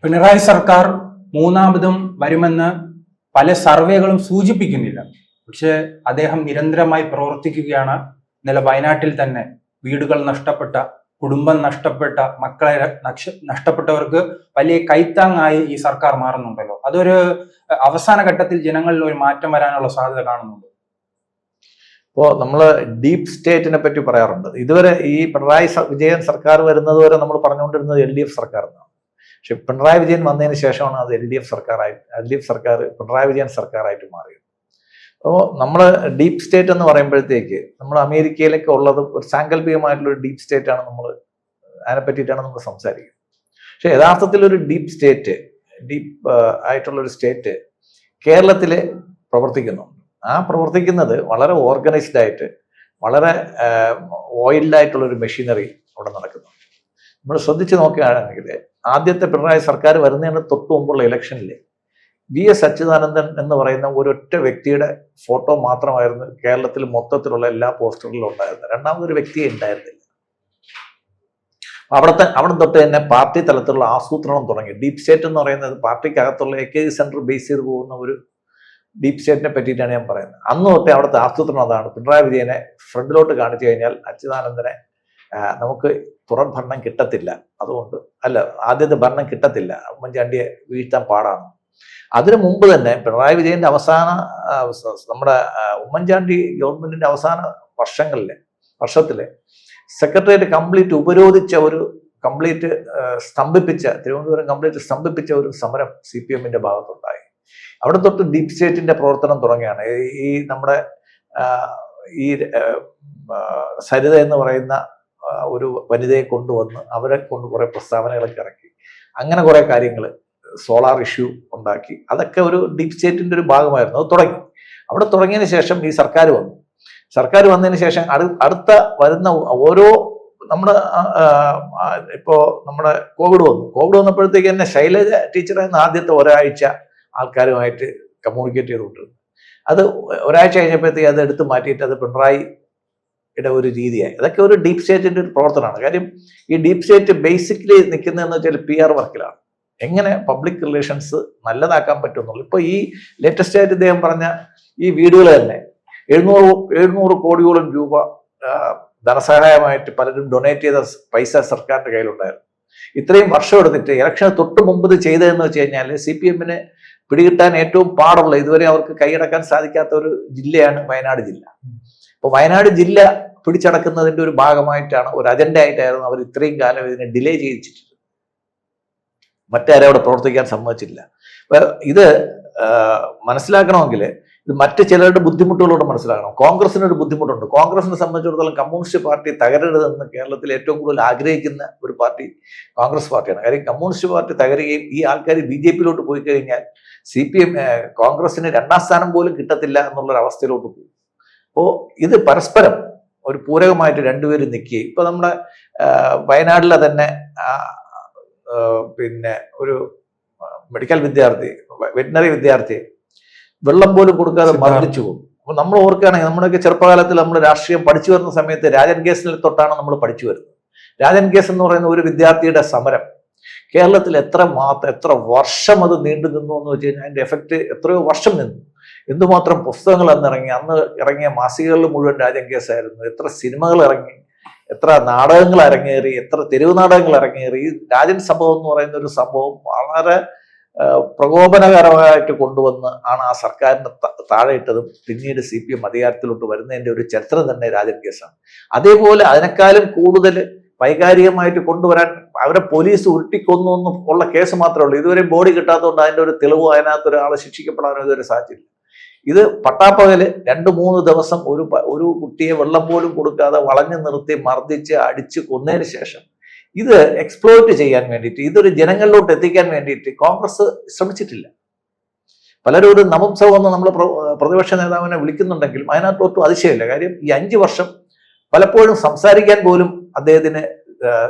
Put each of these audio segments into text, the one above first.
പിണറായി സർക്കാർ മൂന്നാമതും വരുമെന്ന് പല സർവേകളും സൂചിപ്പിക്കുന്നില്ല. പക്ഷെ അദ്ദേഹം നിരന്തരമായി പ്രവർത്തിക്കുകയാണ്. ഇന്നലെ വയനാട്ടിൽ തന്നെ വീടുകൾ നഷ്ടപ്പെട്ട, കുടുംബം നഷ്ടപ്പെട്ട, മക്കളെ നഷ്ടപ്പെട്ടവർക്ക് വലിയ കൈത്താങ്ങായി ഈ സർക്കാർ മാറുന്നുണ്ടല്ലോ. അതൊരു അവസാന ഘട്ടത്തിൽ ജനങ്ങളിൽ ഒരു മാറ്റം വരാനുള്ള സാധ്യത കാണുന്നുണ്ട്. ഇപ്പോൾ നമ്മൾ ഡീപ് സ്റ്റേറ്റിനെ പറ്റി പറയാറുണ്ട്. ഇതുവരെ ഈ പിണറായി വിജയൻ സർക്കാർ വരുന്നത് വരെ നമ്മൾ പറഞ്ഞുകൊണ്ടിരുന്നത് LDF സർക്കാർ എന്നാണ്. പക്ഷെ പിണറായി വിജയൻ വന്നതിന് ശേഷമാണ് അത് LDF സർക്കാർ പിണറായി വിജയൻ സർക്കാരായിട്ട് മാറിയത്. അപ്പോൾ നമ്മൾ ഡീപ് സ്റ്റേറ്റ് എന്ന് പറയുമ്പോഴത്തേക്ക് നമ്മൾ അമേരിക്കയിലൊക്കെ ഉള്ളത് ഒരു സാങ്കല്പികമായിട്ടുള്ള ഒരു ഡീപ് സ്റ്റേറ്റ് ആണ്. നമ്മൾ അതിനെ പറ്റിയിട്ടാണ് നമ്മൾ സംസാരിക്കുന്നത്. പക്ഷെ യഥാർത്ഥത്തിൽ ഒരു ഡീപ് ആയിട്ടുള്ള ഒരു സ്റ്റേറ്റ് കേരളത്തിൽ പ്രവർത്തിക്കുന്നുണ്ട്. ആ പ്രവർത്തിക്കുന്നത് വളരെ ഓർഗനൈസ്ഡ് ആയിട്ട്, വളരെ ഓയിൽഡ് ആയിട്ടുള്ള ഒരു മെഷീനറി അവിടെ നടക്കുന്നുണ്ട്. നമ്മൾ ശ്രദ്ധിച്ച് നോക്കുകയാണെങ്കിൽ ആദ്യത്തെ പിണറായി സർക്കാർ വരുന്നതിന് തൊട്ട് മുമ്പുള്ള ഇലക്ഷനിൽ VS അച്യുതാനന്ദൻ എന്ന് പറയുന്ന ഒരൊറ്റ വ്യക്തിയുടെ ഫോട്ടോ മാത്രമായിരുന്നു കേരളത്തിൽ മൊത്തത്തിലുള്ള എല്ലാ പോസ്റ്ററുകളിലും ഉണ്ടായിരുന്നത്. രണ്ടാമതൊരു വ്യക്തിയെ ഉണ്ടായിരുന്നില്ല. അവിടെ തൊട്ട് തന്നെ പാർട്ടി തലത്തിലുള്ള ആസൂത്രണം തുടങ്ങി. ഡീപ് സ്റ്റേറ്റ് എന്ന് പറയുന്നത് പാർട്ടിക്കകത്തുള്ള AKG സെന്റർ ബേസ് ചെയ്ത് പോകുന്ന ഒരു ഡീപ് സ്റ്റേറ്റിനെ പറ്റിയിട്ടാണ് ഞാൻ പറയുന്നത്. അന്ന് തൊട്ടേ അവിടുത്തെ ആസൂത്രണം അതാണ്. പിണറായി വിജയനെ ഫ്രണ്ടിലോട്ട് കാണിച്ചു കഴിഞ്ഞാൽ അച്യുതാനന്ദനെ നമുക്ക് തുടർ ഭരണം കിട്ടത്തില്ല, അതുകൊണ്ട് ആദ്യത്തെ ഭരണം കിട്ടത്തില്ല, ഉമ്മൻചാണ്ടിയെ വീഴ്ത്താൻ പാടാണ്. അതിനു മുമ്പ് തന്നെ പിണറായി വിജയന്റെ നമ്മുടെ ഉമ്മൻചാണ്ടി ഗവൺമെന്റിന്റെ അവസാന വർഷത്തിലെ സെക്രട്ടേറിയറ്റ് തിരുവനന്തപുരം കംപ്ലീറ്റ് സ്തംഭിപ്പിച്ച ഒരു സമരം CPM-ന്റെ ഭാഗത്തുണ്ടായി. അവിടെ തൊട്ട് ഡീപ് സ്റ്റേറ്റിന്റെ പ്രവർത്തനം തുടങ്ങിയാണ്. നമ്മുടെ സരിത എന്ന് പറയുന്ന ഒരു വനിതയെ കൊണ്ടുവന്ന് അവരെ കൊണ്ട് കുറെ പ്രസ്താവനകളൊക്കെ ഇറക്കി, അങ്ങനെ കുറെ കാര്യങ്ങൾ, സോളാർ ഇഷ്യൂ ഉണ്ടാക്കി. അതൊക്കെ ഒരു ഡീപ് സ്റ്റേറ്റിന്റെ ഒരു ഭാഗമായിരുന്നു. അത് അവിടെ തുടങ്ങിയതിന് ശേഷം ഈ സർക്കാർ വന്നതിന് ശേഷം അടുത്ത വരുന്ന ഓരോ ഇപ്പോ നമ്മുടെ കോവിഡ് വന്നപ്പോഴത്തേക്ക് തന്നെ ശൈലജ ടീച്ചർ എന്ന ആദ്യത്തെ ഒരാഴ്ച ആൾക്കാരുമായിട്ട് കമ്മ്യൂണിക്കേറ്റ് ചെയ്തുകൊണ്ടിരുന്നു. അത് ഒരാഴ്ച കഴിഞ്ഞപ്പോഴത്തേക്ക് അത് എടുത്ത് മാറ്റിയിട്ട് അത് പിണറായിയുടെ ഒരു രീതിയായി. അതൊക്കെ ഒരു ഡീപ് സ്റ്റേറ്റിന്റെ ഒരു പ്രവർത്തനമാണ്. കാര്യം ഈ ഡീപ് സ്റ്റേറ്റ് ബേസിക്കലി നിൽക്കുന്നതെന്ന് വെച്ചാൽ PR വർക്കിലാണ്. എങ്ങനെ പബ്ലിക് റിലേഷൻസ് നല്ലതാക്കാൻ പറ്റുമെന്നുള്ളൂ. ഇപ്പൊ ഈ ലേറ്റസ്റ്റ് ആയിട്ട് ഇദ്ദേഹം പറഞ്ഞ ഈ വീടുകൾ തന്നെ 700 കോടിയോളം രൂപ ധനസഹായമായിട്ട് പലരും ഡൊണേറ്റ് ചെയ്ത പൈസ സർക്കാരിന്റെ കയ്യിലുണ്ടായിരുന്നു. ഇത്രയും വർഷം എടുത്തിട്ട് ഇലക്ഷന് തൊട്ട് മുമ്പ് ഇത് ചെയ്തതെന്ന് വെച്ച് കഴിഞ്ഞാൽ CPM-ന് പിടികിട്ടാൻ ഏറ്റവും പാടുള്ള, ഇതുവരെ അവർക്ക് കൈയടക്കാൻ സാധിക്കാത്ത ഒരു ജില്ലയാണ് വയനാട് ജില്ല. അപ്പൊ വയനാട് ജില്ല പിടിച്ചടക്കുന്നതിന്റെ ഒരു ഭാഗമായിട്ടാണ്, ഒരു അജണ്ട ആയിട്ടായിരുന്നു അവർ ഇത്രയും കാലം ഇതിനെ ഡിലേ ചെയ്യിച്ചിട്ട് മറ്റാരും അവിടെ പ്രവർത്തിക്കാൻ സമ്മതിച്ചില്ല. അപ്പൊ ഇത് മനസ്സിലാക്കണമെങ്കിൽ ഇത് മറ്റ് ചിലരുടെ ബുദ്ധിമുട്ടുകളോട് മനസ്സിലാക്കണം. കോൺഗ്രസിനൊരു ബുദ്ധിമുട്ടുണ്ട്. കോൺഗ്രസിനെ സംബന്ധിച്ചിടത്തോളം കമ്മ്യൂണിസ്റ്റ് പാർട്ടി തകരരുതെന്ന് കേരളത്തിൽ ഏറ്റവും കൂടുതൽ ആഗ്രഹിക്കുന്ന ഒരു പാർട്ടി കോൺഗ്രസ് പാർട്ടിയാണ്. കാര്യം കമ്മ്യൂണിസ്റ്റ് പാർട്ടി തകരുകയും ഈ ആൾക്കാർ BJP-യിലോട്ട് പോയി കഴിഞ്ഞാൽ കോൺഗ്രസിന് 2ാം സ്ഥാനം പോലും കിട്ടത്തില്ല എന്നുള്ളൊരു അവസ്ഥയിലോട്ട് പോകും. അപ്പോൾ ഇത് പരസ്പരം ഒരു പൂരകമായിട്ട് രണ്ടുപേരും നിൽക്കുകയും, ഇപ്പൊ നമ്മുടെ വയനാട്ടിലെ തന്നെ ഒരു മെഡിക്കൽ വിദ്യാർത്ഥി, വെറ്റിനറി വിദ്യാർത്ഥി വെള്ളം പോലും കൊടുക്കാതെ മർദ്ദിച്ചു പോകും. അപ്പൊ നമ്മൾ ഓർക്കുകയാണെങ്കിൽ നമ്മുടെയൊക്കെ ചെറുപ്പകാലത്തിൽ നമ്മൾ രാഷ്ട്രീയം പഠിച്ചു വരുന്ന സമയത്ത് രാജൻ കേസിൽ തൊട്ടാണ് നമ്മൾ പഠിച്ചു വരുന്നത്. രാജൻ കേസ് എന്ന് പറയുന്ന ഒരു വിദ്യാർത്ഥിയുടെ സമരം കേരളത്തിൽ എത്ര വർഷം അത് നീണ്ടു നിന്നു എന്ന് വെച്ച് കഴിഞ്ഞാൽ അതിന്റെ എഫക്റ്റ് എത്രയോ വർഷം നിന്നു. എന്തുമാത്രം പുസ്തകങ്ങൾ അന്ന് ഇറങ്ങിയ മാസികകളിൽ മുഴുവൻ രാജൻ കേസായിരുന്നു. എത്ര സിനിമകൾ ഇറങ്ങി, എത്ര നാടകങ്ങൾ അരങ്ങേറി, എത്ര തെരുവ് നാടകങ്ങൾ അരങ്ങേറി. ഈ രാജൻ സംഭവം എന്ന് പറയുന്ന ഒരു സംഭവം വളരെ പ്രകോപനകരമായിട്ട് കൊണ്ടുവന്ന് ആണ് ആ സർക്കാരിന് താഴെ ഇട്ടതും പിന്നീട് CPM അധികാരത്തിലോട്ട് വരുന്നതിന്റെ ഒരു ചരിത്രം തന്നെ രാജൻ കേസാണ്. അതേപോലെ അതിനേക്കാളും കൂടുതൽ വൈകാരികമായിട്ട് കൊണ്ടുവരാൻ അവരെ പോലീസ് ഉരുട്ടിക്കൊന്നു ഉള്ള കേസ് മാത്രമേ ഉള്ളൂ. ഇതുവരെ ബോഡി കിട്ടാത്തതുകൊണ്ട് അതിന്റെ ഒരു തെളിവോ അതിനകത്ത് ഒരാളെ ശിക്ഷിക്കപ്പെടാനോ ഇതുവരെ സാധിച്ചില്ല. ഇത് പട്ടാപ്പകല് 2-3 ദിവസം ഒരു കുട്ടിയെ വെള്ളം പോലും കൊടുക്കാതെ വളഞ്ഞു നിർത്തി മർദ്ദിച്ച് അടിച്ച് കൊന്നതിന് ശേഷം ഇത് എക്സ്പ്ലോയിറ്റ് ചെയ്യാൻ വേണ്ടിയിട്ട്, ഇതൊരു ജനങ്ങളിലോട്ട് എത്തിക്കാൻ വേണ്ടിയിട്ട് കോൺഗ്രസ് ശ്രമിച്ചിട്ടില്ല. പലരും ഒരു നവോത്സവം എന്ന് നമ്മൾ പ്രതിപക്ഷ നേതാവിനെ വിളിക്കുന്നുണ്ടെങ്കിലും അതിനകത്ത് ഒട്ടും അതിശയമില്ല. കാര്യം ഈ 5 വർഷം പലപ്പോഴും സംസാരിക്കാൻ പോലും അദ്ദേഹത്തിന്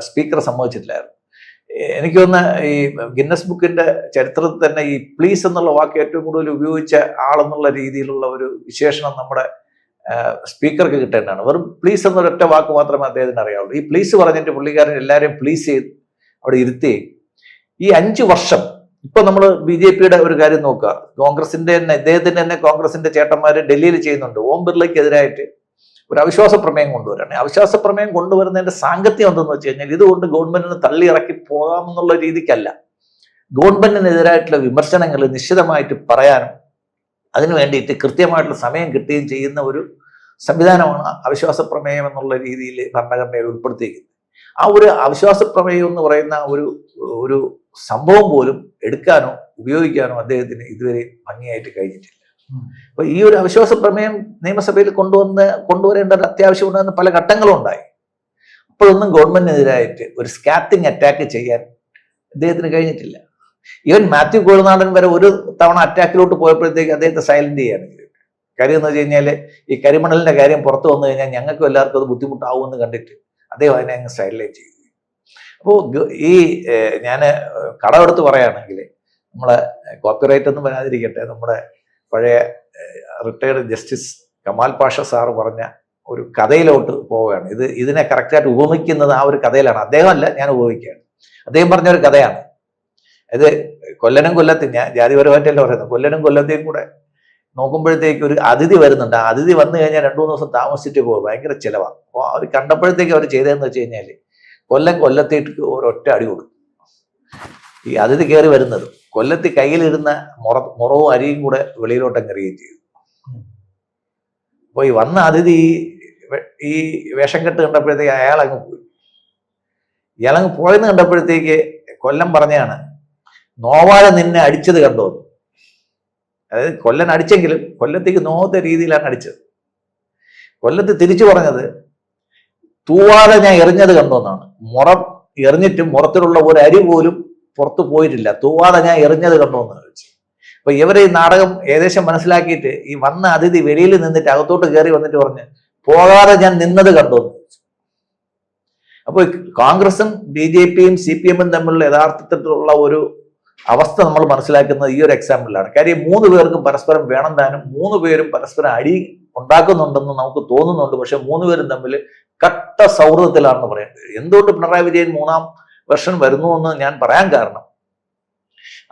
സ്പീക്കർ സമ്മതിച്ചിട്ടില്ലായിരുന്നു. എനിക്ക് തോന്നുന്ന ഈ ഗിന്നസ് ബുക്കിന്റെ ചരിത്രത്തിൽ തന്നെ ഈ പ്ലീസ് എന്നുള്ള വാക്ക് ഏറ്റവും കൂടുതൽ ഉപയോഗിച്ച ആളെന്നുള്ള രീതിയിലുള്ള ഒരു വിശേഷണം നമ്മുടെ സ്പീക്കർക്ക് കിട്ടേണ്ടതാണ്. വെറും പ്ലീസ് എന്നൊരൊറ്റ വാക്ക് മാത്രമേ അദ്ദേഹത്തിന് അറിയാവുള്ളൂ. ഈ പ്ലീസ് പറഞ്ഞിട്ട് പുള്ളിക്കാരൻ എല്ലാവരെയും പ്ലീസ് ചെയ്ത് അവിടെ ഇരുത്തി ഈ 5 വർഷം ഇപ്പൊ നമ്മൾ BJP-യുടെ ഒരു കാര്യം നോക്കുക, കോൺഗ്രസിന്റെ തന്നെ ഇദ്ദേഹത്തിന്റെ തന്നെ കോൺഗ്രസിന്റെ ചേട്ടന്മാര് ഡൽഹിയിൽ ചെയ്യുന്നുണ്ട്. ഓം ബിർളയ്ക്കെതിരായിട്ട് ഒരു അവിശ്വാസ പ്രമേയം കൊണ്ടുവരാണ്. അവിശ്വാസ പ്രമേയം കൊണ്ടുവരുന്നതിന്റെ സാങ്കത്യം എന്തെന്ന് വെച്ച് കഴിഞ്ഞാൽ ഇതുകൊണ്ട് ഗവൺമെന്റിന് തള്ളി ഇറക്കി പോകാമെന്നുള്ള രീതിക്കല്ല, ഗവൺമെന്റിനെതിരായിട്ടുള്ള വിമർശനങ്ങൾ നിശ്ചിതമായിട്ട് പറയാനും അതിനു വേണ്ടിയിട്ട് കൃത്യമായിട്ടുള്ള സമയം കിട്ടുകയും ചെയ്യുന്ന ഒരു സംവിധാനമാണ് അവിശ്വാസ പ്രമേയം എന്നുള്ള രീതിയിൽ ഭരണഘടനയിൽ ഉൾപ്പെടുത്തിയിരിക്കുന്നത്. ആ ഒരു അവിശ്വാസ പ്രമേയം എന്ന് പറയുന്ന ഒരു സംഭവം പോലും എടുക്കാനോ ഉപയോഗിക്കാനോ അദ്ദേഹത്തിന് ഇതുവരെ ഭംഗിയായിട്ട് കഴിഞ്ഞിട്ടില്ല. അപ്പൊ ഈ ഒരു അവിശ്വാസ പ്രമേയം നിയമസഭയിൽ കൊണ്ടുവരേണ്ട ഒരു അത്യാവശ്യമുണ്ടെന്ന് പല ഘട്ടങ്ങളും ഉണ്ടായി. അപ്പോഴൊന്നും ഗവൺമെന്റിനെതിരായിട്ട് ഒരു സ്കാറ്റിംഗ് അറ്റാക്ക് ചെയ്യാൻ അദ്ദേഹത്തിന് കഴിഞ്ഞിട്ടില്ല. ഈവൻ മാത്യു കോഴനാടൻ വരെ ഒരു തവണ അറ്റാക്കിലോട്ട് പോയപ്പോഴത്തേക്ക് അദ്ദേഹത്തെ സൈലന്റ് ചെയ്യാണ്. കാര്യം എന്ന് വെച്ച് കഴിഞ്ഞാൽ ഈ കരിമണലിന്റെ കാര്യം പുറത്തു വന്നു കഴിഞ്ഞാൽ ഞങ്ങൾക്കും എല്ലാവർക്കും അത് ബുദ്ധിമുട്ടാവുമെന്ന് കണ്ടിട്ട് അദ്ദേഹം അതിനെ അങ്ങ് സൈഡിലേക്ക് ചെയ്തു. അപ്പോൾ ഈ ഞാൻ കടമെടുത്ത് പറയുകയാണെങ്കിൽ നമ്മളെ കോപ്പിറൈറ്റ് ഒന്നും വരാതിരിക്കട്ടെ, നമ്മുടെ പഴയ retired justice Kamal Pasha sir പറഞ്ഞ ഒരു കഥയിലോട്ട് പോവുകയാണ്. ഇതിനെ കറക്റ്റായിട്ട് ഉപമിക്കുന്നത് ആ ഒരു കഥയിലാണ്. അദ്ദേഹമല്ല, ഞാൻ ഉപമിക്കുകയാണ്. അദ്ദേഹം പറഞ്ഞ ഒരു കഥയാണ്. ഇത് കൊല്ലനും കൊല്ലത്തെയും, ഞാൻ ജാതിപരമായിട്ടല്ല പറയുന്നത്, കൊല്ലനും കൊല്ലത്തെയും കൂടെ നോക്കുമ്പോഴത്തേക്ക് ഒരു അതിഥി വരുന്നുണ്ട്. ആ അതിഥി വന്നു കഴിഞ്ഞാൽ 2-3 ദിവസം താമസിച്ചിട്ട് പോകും, ഭയങ്കര ചിലവാണ്. അപ്പോൾ അവർ കണ്ടപ്പോഴത്തേക്ക് അവർ ചെയ്തതെന്ന് വെച്ച് കഴിഞ്ഞാൽ കൊല്ലത്തേക്ക് ഒരൊറ്റ അടി കൊടുക്കും. ഈ അതിഥി കയറി വരുന്നത് കൊല്ലത്ത് കയ്യിലിരുന്ന മുറവും അരിയും കൂടെ വെളിയിലോട്ടങ്ങ് എറിയുകയും ചെയ്തു. അപ്പോൾ ഈ വന്ന അതിഥി ഈ വേഷം കെട്ട് കണ്ടപ്പോഴത്തേക്ക് അയാളങ്ങ് പോയി. ഇയാളങ്ങ് പോയെന്ന് കണ്ടപ്പോഴത്തേക്ക് കൊല്ലം പറഞ്ഞാണ്, നോവാതെ നിന്നെ അടിച്ചത് കണ്ടോ. അതായത് കൊല്ലൻ അടിച്ചെങ്കിലും കൊല്ലത്തേക്ക് നോത്ത രീതിയിലാണ് അടിച്ചത്. കൊല്ലത്ത് തിരിച്ചു പറഞ്ഞത്, തൂവാതെ ഞാൻ എറിഞ്ഞത് കണ്ടോന്നാണ്. മുറം എറിഞ്ഞിട്ടും മുറത്തിലുള്ള ഒരു അരി പോലും പുറത്തു പോയിട്ടില്ല, തൂവാതെ ഞാൻ എറിഞ്ഞത് കണ്ടോന്ന് ചോദിച്ചു. അപ്പൊ ഇവരെ ഈ നാടകം ഏകദേശം മനസ്സിലാക്കിയിട്ട് ഈ വന്ന അതിഥി വെളിയിൽ നിന്നിട്ട് അകത്തോട്ട് കയറി വന്നിട്ട് പറഞ്ഞ്, പോകാതെ ഞാൻ നിന്നത് കണ്ടോന്ന് ചോദിച്ചു. അപ്പോൾ കോൺഗ്രസും BJP-യും CPM-ഉം തമ്മിലുള്ള യഥാർത്ഥത്തിലുള്ള ഒരു അവസ്ഥ നമ്മൾ മനസ്സിലാക്കുന്നത് ഈ ഒരു എക്സാമ്പിളിലാണ്. കാര്യം 3 പേർക്കും പരസ്പരം വേണം താനും, 3 പേരും പരസ്പരം അടി ഉണ്ടാക്കുന്നുണ്ടെന്ന് നമുക്ക് തോന്നുന്നുണ്ട്. പക്ഷെ 3 പേരും തമ്മിൽ കട്ട സൗഹൃദത്തിലാണെന്ന് പറയുന്നത്. എന്തുകൊണ്ട് പിണറായി വിജയൻ 3ാം വെർഷൻ വരുന്നു എന്ന് ഞാൻ പറയാൻ കാരണം,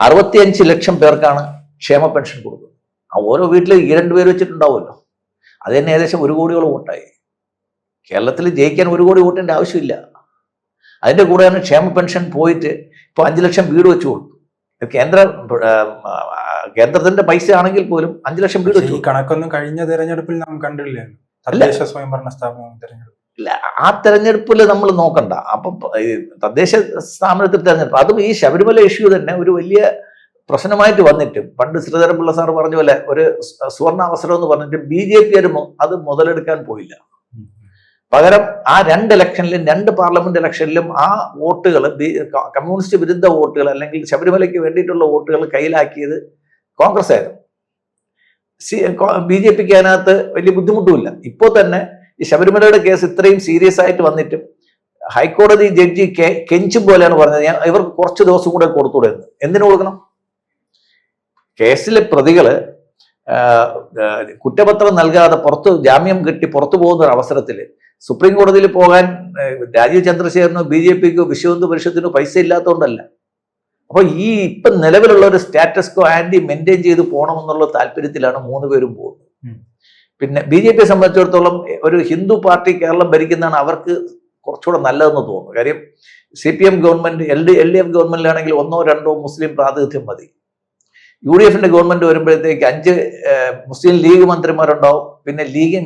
65 ലക്ഷം പേർക്കാണ് ക്ഷേമ പെൻഷൻ കൊടുക്കുന്നത്. ആ ഓരോ വീട്ടിൽ 2 പേര് വെച്ചിട്ടുണ്ടാവുമല്ലോ, അത് തന്നെ ഏകദേശം 1 കോടിയോളം വോട്ടായി. കേരളത്തിൽ ജയിക്കാൻ 1 കോടി വോട്ടിന്റെ ആവശ്യമില്ല. അതിന്റെ കൂടെയാണ് ക്ഷേമ പെൻഷൻ പോയിട്ട് ഇപ്പോൾ 5 ലക്ഷം വീട് വെച്ചു കൊടുത്തു. കേന്ദ്രത്തിന്റെ പൈസ ആണെങ്കിൽ പോലും 5 ലക്ഷം വീട് വെച്ചു. കണക്കൊന്നും കഴിഞ്ഞ തെരഞ്ഞെടുപ്പിൽ നാം കണ്ടില്ല. തദ്ദേശ സ്വയംഭരണ സ്ഥാപന തെരഞ്ഞെടുപ്പ് ഇല്ല, ആ തെരഞ്ഞെടുപ്പിൽ നമ്മൾ നോക്കണ്ട. അപ്പൊ തദ്ദേശ സ്ഥാപനത്തിൽ തെരഞ്ഞെടുപ്പ്, അതും ഈ ശബരിമല ഇഷ്യൂ തന്നെ ഒരു വലിയ പ്രശ്നമായിട്ട് വന്നിട്ട്, പണ്ട് ശ്രീധരൻപിള്ള സാർ പറഞ്ഞ പോലെ ഒരു സുവർണ അവസരം എന്ന് പറഞ്ഞിട്ട് BJP അത് മുതലെടുക്കാൻ പോയില്ല. പകരം ആ 2 ഇലക്ഷനിലും 2 പാർലമെന്റ് ഇലക്ഷനിലും ആ വോട്ടുകൾ, കമ്മ്യൂണിസ്റ്റ് വിരുദ്ധ വോട്ടുകൾ അല്ലെങ്കിൽ ശബരിമലയ്ക്ക് വേണ്ടിയിട്ടുള്ള വോട്ടുകൾ കയ്യിലാക്കിയത് കോൺഗ്രസ് ആയിരുന്നു. BJP-ക്ക് അതിനകത്ത് വലിയ ബുദ്ധിമുട്ടുമില്ല. ഇപ്പോൾ തന്നെ ഈ ശബരിമലയുടെ കേസ് ഇത്രയും സീരിയസ് ആയിട്ട് വന്നിട്ടും ഹൈക്കോടതി ജഡ്ജി കെഞ്ചും പോലെയാണ് പറഞ്ഞത്, ഇവർക്ക് കുറച്ച് ദിവസം കൂടെ കൊടുത്തൂടെ എന്ന്. എന്തിനു കൊടുക്കണം? കേസിലെ പ്രതികള് കുറ്റപത്രം നൽകാതെ ജാമ്യം കിട്ടി പുറത്തു പോകുന്ന ഒരു അവസരത്തിൽ സുപ്രീം കോടതിയിൽ പോകാൻ രാജീവ് ചന്ദ്രശേഖരനോ BJP-ക്കോ വിശ്വഹിന്ദു പരിഷത്തിനോ പൈസ ഇല്ലാത്തതുകൊണ്ടല്ല. അപ്പൊ ഈ ഇപ്പം നിലവിലുള്ള ഒരു സ്റ്റാറ്റസ് കോ ആന്റി മെയിൻറ്റെയിൻ ചെയ്ത് പോകണമെന്നുള്ള താല്പര്യത്തിലാണ് 3 പേരും പോകുന്നത്. പിന്നെ BJP-യെ സംബന്ധിച്ചിടത്തോളം ഒരു ഹിന്ദു പാർട്ടി കേരളം ഭരിക്കുന്നതാണ് അവർക്ക് കുറച്ചുകൂടെ നല്ലതെന്ന് തോന്നുന്നു. കാര്യം CPM ഗവൺമെന്റ്, LDF ഗവൺമെന്റിലാണെങ്കിൽ 1-2 മുസ്ലിം പ്രാതിനിധ്യം മതി. UDF-ന്റെ ഗവൺമെന്റ് വരുമ്പോഴത്തേക്ക് 5 മുസ്ലിം ലീഗ് മന്ത്രിമാരുണ്ടാവും, പിന്നെ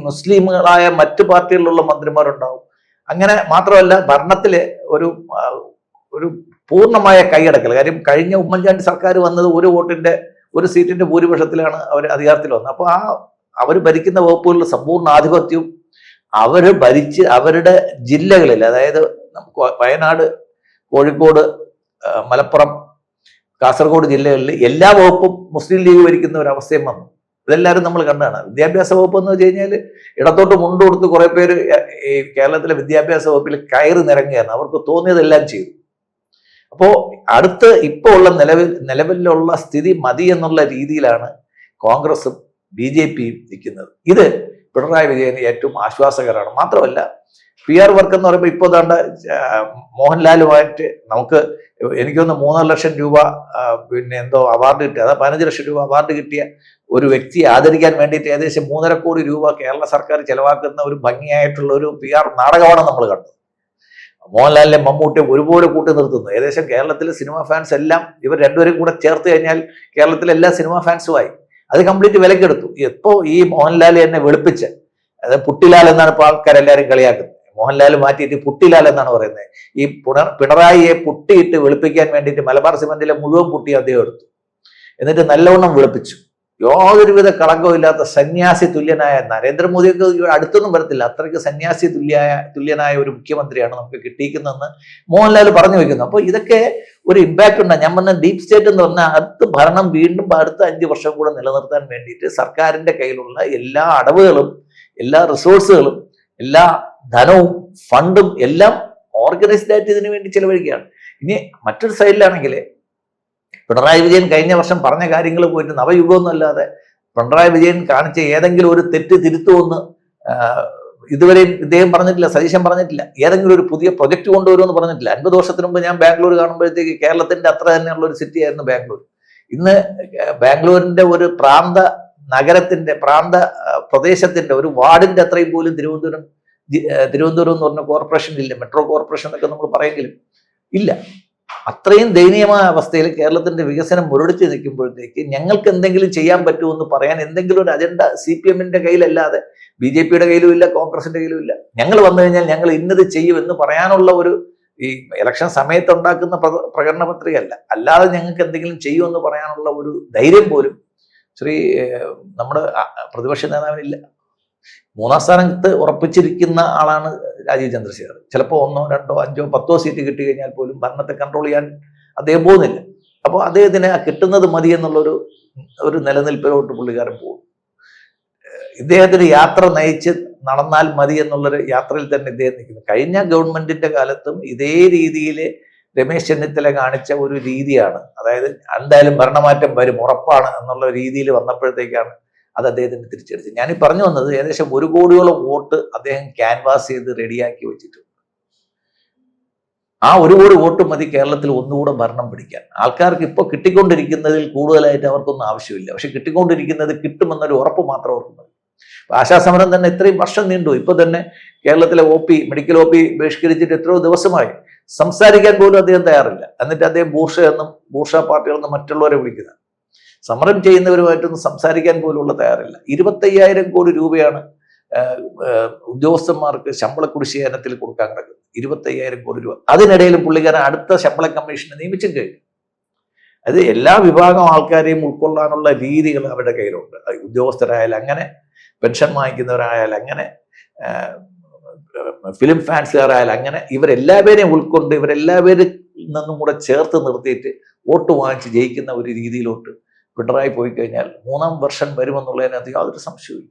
മുസ്ലിമുകളായ മറ്റു പാർട്ടികളിലുള്ള മന്ത്രിമാരുണ്ടാവും. അങ്ങനെ മാത്രമല്ല ഭരണത്തിലെ ഒരു പൂർണ്ണമായ കൈയടക്കൽ. കാര്യം കഴിഞ്ഞ ഉമ്മൻചാണ്ടി സർക്കാർ വന്നത് 1 സീറ്റിന്റെ ഭൂരിപക്ഷത്തിലാണ് അവർ അധികാരത്തിൽ വന്നത്. അപ്പോൾ അവർ ഭരിക്കുന്ന വകുപ്പുകളിൽ സമ്പൂർണ്ണ ആധിപത്യവും അവർ ഭരിച്ച് അവരുടെ ജില്ലകളിൽ, അതായത് വയനാട്, കോഴിക്കോട്, മലപ്പുറം, കാസർഗോഡ് ജില്ലകളിൽ എല്ലാ വകുപ്പും മുസ്ലിം ലീഗ് ഭരിക്കുന്ന ഒരു അവസ്ഥയും വന്നു. ഇതെല്ലാവരും നമ്മൾ കണ്ടാണ്. വിദ്യാഭ്യാസ വകുപ്പ് എന്ന് വെച്ച് കഴിഞ്ഞാൽ ഇടത്തോട്ട് മുണ്ട് കൊടുത്ത് കുറെ പേര് ഈ കേരളത്തിലെ വിദ്യാഭ്യാസ വകുപ്പിൽ കയറി നിറങ്ങുകയാണ്. അവർക്ക് തോന്നിയതെല്ലാം ചെയ്തു. അപ്പോൾ ഇപ്പോൾ ഉള്ള നിലവിലുള്ള സ്ഥിതി മതി എന്നുള്ള രീതിയിലാണ് കോൺഗ്രസും BJP-യും നിൽക്കുന്നത്. ഇത് പിണറായി വിജയന് ഏറ്റവും ആശ്വാസകരമാണ്. മാത്രമല്ല PR വർക്ക് എന്ന് പറയുമ്പോൾ ഇപ്പോൾ ദാണ്ട മോഹൻലാലുമായിട്ട് നമുക്ക് എനിക്കൊന്ന് 3.5 ലക്ഷം രൂപ പിന്നെ എന്തോ അവാർഡ് കിട്ടിയ, അതാ 15 ലക്ഷം രൂപ അവാർഡ് കിട്ടിയ ഒരു വ്യക്തിയെ ആദരിക്കാൻ വേണ്ടിയിട്ട് ഏകദേശം 3.5 കോടി രൂപ കേരള സർക്കാർ ചെലവാക്കുന്ന ഒരു ഭംഗിയായിട്ടുള്ള ഒരു PR നാടകമാണ് നമ്മൾ കണ്ടത്. മോഹൻലാലിനെ മമ്മൂട്ടി ഒരുപോലെ കൂട്ടി നിർത്തുന്നു. ഏകദേശം കേരളത്തിലെ സിനിമാ ഫാൻസ് എല്ലാം ഇവർ രണ്ടുപേരും കൂടെ ചേർത്ത് കഴിഞ്ഞാൽ കേരളത്തിലെ എല്ലാ സിനിമാ ഫാൻസുമായി അത് കംപ്ലീറ്റ് വിലക്കെടുത്തു. ഇപ്പോൾ ഈ മോഹൻലാൽ എന്നെ വെളുപ്പിച്ച്, അതായത് പുട്ടിലാൽ എന്നാണ് ഇപ്പോൾ ആൾക്കാരെല്ലാവരും കളിയാക്കുന്നത്. മോഹൻലാൽ മാറ്റിയിട്ട് പുട്ടിലാൽ എന്നാണ് പറയുന്നത്. ഈ പിണറായിയെ പുട്ടിയിട്ട് വെളുപ്പിക്കാൻ വേണ്ടിയിട്ട് മലബാർ സിമന്റിലെ മുഴുവൻ പുട്ടി അദ്ദേഹം എടുത്തു. എന്നിട്ട് നല്ലവണ്ണം വെളുപ്പിച്ചു. യാതൊരുവിധ കളങ്കമില്ലാത്ത സന്യാസി തുല്യനായ, നരേന്ദ്രമോദിയൊക്കെ അടുത്തൊന്നും വരത്തില്ല, അത്രയ്ക്ക് സന്യാസി തുല്യനായ ഒരു മുഖ്യമന്ത്രിയാണ് നമുക്ക് കിട്ടിയിരിക്കുന്നതെന്ന് മോഹൻലാൽ പറഞ്ഞു വെക്കുന്നു. അപ്പോൾ ഇതൊക്കെ ഒരു ഇമ്പാക്ട് ഉണ്ടാകും. ഞാൻ പറഞ്ഞ ഡീപ് സ്റ്റേറ്റ് എന്ന് പറഞ്ഞാൽ അടുത്ത ഭരണം വീണ്ടും അടുത്ത 5 വർഷം കൂടെ നിലനിർത്താൻ വേണ്ടിയിട്ട് സർക്കാരിന്റെ കയ്യിലുള്ള എല്ലാ അടവുകളും, എല്ലാ റിസോഴ്സുകളും, എല്ലാ ധനവും ഫണ്ടും എല്ലാം ഓർഗനൈസ്ഡ് ആയിട്ട് ഇതിനു വേണ്ടി ചെലവഴിക്കുകയാണ്. ഇനി മറ്റൊരു സൈഡിലാണെങ്കിൽ പിണറായി വിജയൻ കഴിഞ്ഞ വർഷം പറഞ്ഞ കാര്യങ്ങൾ പോയിട്ട് നവയുഗമൊന്നും അല്ലാതെ പിണറായി വിജയൻ കാണിച്ച ഏതെങ്കിലും ഒരു തെറ്റ് തിരുത്തുമെന്ന് ഇതുവരെയും ഇദ്ദേഹം പറഞ്ഞിട്ടില്ല, സതീശൻ പറഞ്ഞിട്ടില്ല. ഏതെങ്കിലും ഒരു പുതിയ പ്രൊജക്ട് കൊണ്ടുവരുമെന്ന് പറഞ്ഞിട്ടില്ല. 50 വർഷത്തിന് മുമ്പ് ഞാൻ ബാംഗ്ലൂർ കാണുമ്പോഴത്തേക്ക് കേരളത്തിന്റെ അത്ര തന്നെയുള്ള ഒരു സിറ്റി ആയിരുന്നു ബാംഗ്ലൂർ. ഇന്ന് ബാംഗ്ലൂരിന്റെ ഒരു പ്രാന്ത പ്രദേശത്തിന്റെ ഒരു വാർഡിന്റെ അത്രയും പോലും തിരുവനന്തപുരം എന്ന് പറഞ്ഞ കോർപ്പറേഷൻ ഇല്ല. മെട്രോ കോർപ്പറേഷൻ എന്നൊക്കെ നമ്മൾ പറയെങ്കിലും ഇല്ല. അത്രയും ദയനീയമായ അവസ്ഥയിൽ കേരളത്തിന്റെ വികസനം മുരടിച്ച് നിൽക്കുമ്പോഴത്തേക്ക് ഞങ്ങൾക്ക് എന്തെങ്കിലും ചെയ്യാൻ പറ്റുമെന്ന് പറയാൻ എന്തെങ്കിലും ഒരു അജണ്ട CPM-ന്റെ കയ്യിലല്ലാതെ BJP-യുടെ കയ്യിലും ഇല്ല, കോൺഗ്രസിന്റെ കയ്യിലും ഇല്ല. ഞങ്ങൾ വന്നു കഴിഞ്ഞാൽ ഞങ്ങൾ ഇന്നത് ചെയ്യുമെന്ന് പറയാനുള്ള ഒരു ഈ ഇലക്ഷൻ സമയത്ത് ഉണ്ടാക്കുന്ന പ്രകടന പത്രികയല്ല, അല്ലാതെ ഞങ്ങൾക്ക് എന്തെങ്കിലും ചെയ്യുമെന്ന് പറയാനുള്ള ഒരു ധൈര്യം പോലും നമ്മുടെ പ്രതിപക്ഷ നേതാവിനില്ല. 3-ാം സ്ഥാനത്ത് ഉറപ്പിച്ചിരിക്കുന്ന ആളാണ് രാജീവ് ചന്ദ്രശേഖർ. ചിലപ്പോൾ 1, 2, 5, 10 സീറ്റ് കിട്ടി കഴിഞ്ഞാൽ പോലും ഭരണത്തെ കൺട്രോൾ ചെയ്യാൻ അദ്ദേഹം പോകുന്നില്ല. അപ്പോൾ അദ്ദേഹത്തിന് കിട്ടുന്നത് മതി എന്നുള്ളൊരു നിലനിൽപ്പിലോട്ട് പുള്ളിക്കാരൻ പോകും. ഇദ്ദേഹത്തിന് യാത്ര നയിച്ച് നടന്നാൽ മതി എന്നുള്ളൊരു യാത്രയിൽ തന്നെ ഇദ്ദേഹം നിൽക്കുന്നു. കഴിഞ്ഞ ഗവൺമെന്റിന്റെ കാലത്തും ഇതേ രീതിയിൽ രമേശ് ചെന്നിത്തല കാണിച്ച ഒരു രീതിയാണ്, അതായത് എന്തായാലും ഭരണമാറ്റം വരും ഉറപ്പാണ് എന്നുള്ള രീതിയിൽ വന്നപ്പോഴത്തേക്കാണ് അത് അദ്ദേഹത്തിന് തിരിച്ചടിച്ചത്. ഞാനീ പറഞ്ഞു വന്നത് ഏകദേശം 1 കോടിയോളം വോട്ട് അദ്ദേഹം ക്യാൻവാസ് ചെയ്ത് റെഡിയാക്കി വെച്ചിട്ടുണ്ട്. ആ 1 കോടി വോട്ട് മതി കേരളത്തിൽ ഒന്നുകൂടെ ഭരണം പിടിക്കാൻ. ആൾക്കാർക്ക് ഇപ്പോൾ കിട്ടിക്കൊണ്ടിരിക്കുന്നതിൽ കൂടുതലായിട്ട് അവർക്കൊന്നും ആവശ്യമില്ല. പക്ഷെ കിട്ടിക്കൊണ്ടിരിക്കുന്നത് കിട്ടുമെന്നൊരു ഉറപ്പ് മാത്രം അവർക്ക് മതി. ആശാസമരം തന്നെ ഇത്രയും വർഷം നീണ്ടു. ഇപ്പൊ തന്നെ കേരളത്തിലെ മെഡിക്കൽ OP ബഹിഷ്കരിച്ചിട്ട് എത്രയോ ദിവസമായി. സംസാരിക്കാൻ പോലും അദ്ദേഹം തയ്യാറില്ല. എന്നിട്ട് അദ്ദേഹം ബൂർഷ പാർട്ടികളെന്ന് മറ്റുള്ളവരെ വിളിക്കുന്നത്. സമരം ചെയ്യുന്നവരുമായിട്ടൊന്നും സംസാരിക്കാൻ പോലുള്ള തയ്യാറില്ല. 25,000 കോടി രൂപയാണ് ഉദ്യോഗസ്ഥന്മാർക്ക് ശമ്പള കുടിശ്ശിക ഇനത്തിൽ കൊടുക്കാൻ കിടക്കുന്നത്. 25,000 കോടി രൂപ. അതിനിടയിലും പുള്ളിക്കാരൻ അടുത്ത ശമ്പള കമ്മീഷനെ നിയമിച്ചും കഴിഞ്ഞു. അത് എല്ലാ വിഭാഗം ആൾക്കാരെയും ഉൾക്കൊള്ളാനുള്ള രീതികൾ അവരുടെ കയ്യിലുണ്ട്. ഉദ്യോഗസ്ഥരായാലും അങ്ങനെ, പെൻഷൻ വാങ്ങിക്കുന്നവരായാലും അങ്ങനെ, ഫിലിം ഫാൻസുകാരായാലും അങ്ങനെ, ഇവരെല്ലാവരെയും ഉൾക്കൊണ്ട് ഇവരെല്ലാവരിൽ നിന്നും കൂടെ ചേർത്ത് നിർത്തിയിട്ട് വോട്ട് വാങ്ങിച്ച് ജയിക്കുന്ന ഒരു രീതിയിലോട്ട് പിണറായി പോയി കഴിഞ്ഞാൽ 3-ാം വർഷം വരുമെന്നുള്ളതിനകത്ത് യാതൊരു സംശയവും.